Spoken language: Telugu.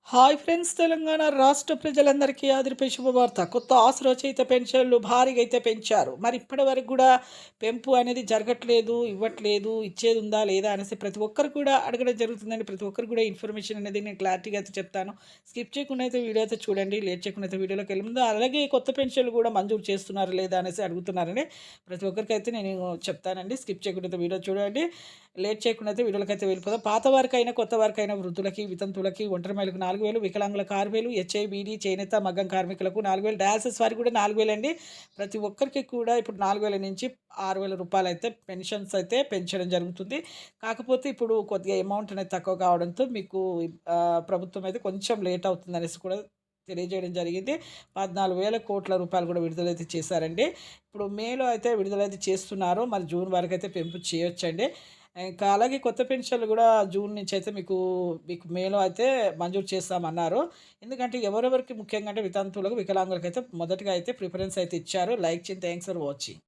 Hi friends! తెలంగాణ రాష్ట్ర ప్రజలందరికీ ఆదిరిపే శుభవార్త. కొత్త ఆసరా పెన్షన్లు భారీగా అయితే పెంచారు. మరి ఇప్పటివరకు కూడా పెంపు అనేది జరగట్లేదు, ఇవ్వట్లేదు, ఇచ్చేది ఉందా లేదా అనేసి ప్రతి ఒక్కరు కూడా అడగడం జరుగుతుందండి. ప్రతి ఒక్కరు కూడా ఇన్ఫర్మేషన్ అనేది నేను క్లారిటీగా అయితే చెప్తాను. స్కిప్ చేయకుండా అయితే వీడియో అయితే చూడండి. లేట్ చేయకుండా అయితే వీడియోలోకి వెళ్ళే ముందు అలాగే కొత్త పెన్షన్లు కూడా మంజూరు చేస్తున్నారు లేదా అనేసి అడుగుతున్నారండి. ప్రతి ఒక్కరికైతే నేను చెప్తానండి. స్కిప్ చేయకుండా అయితే వీడియో చూడండి. లేట్ చేయకుండా అయితే వీడియోలోకి అయితే వెళ్ళిపోదాం. పాత వారికైనా, కొత్త వారికైనా, వృద్ధులకి, వితంతువులకి, ఒంటరి మహిళలకు 4,000, వికలాంగులకు 6,000, హెచ్ఐబీడీ, చేనేత, మగ్గం కార్మికులకు 4,000, డయాలసిస్ వారికి కూడా 4,000 అండి. ప్రతి ఒక్కరికి కూడా ఇప్పుడు 4,000 నుంచి ₹6,000 అయితే పెన్షన్స్ అయితే పెంచడం జరుగుతుంది. కాకపోతే ఇప్పుడు కొద్దిగా అమౌంట్ అనేది తక్కువ కావడంతో మీకు ప్రభుత్వం అయితే కొంచెం లేట్ అవుతుందనేసి కూడా తెలియజేయడం జరిగింది. 14,000 కోట్ల రూపాయలు కూడా విడుదలైతే చేశారండి. ఇప్పుడు మేలో అయితే విడుదలైతే చేస్తున్నారు. మరి జూన్ వరకైతే పెంపు చేయొచ్చండి. ఇంకా అలాగే కొత్త పెన్షన్లు గూడా జూన్ నుంచయితే మీకు మేలో అయితే మంజూరు చేస్తామన్నారు. ఎందుకంటే ఎవరెవరికి ముఖ్యంగా అంటే వితంతువులకు, వికలాంగులకైతే మొదటగా అయితే ప్రిఫరెన్స్ అయితే ఇచ్చారు. లైక్ చేయండి. Thanks for watching.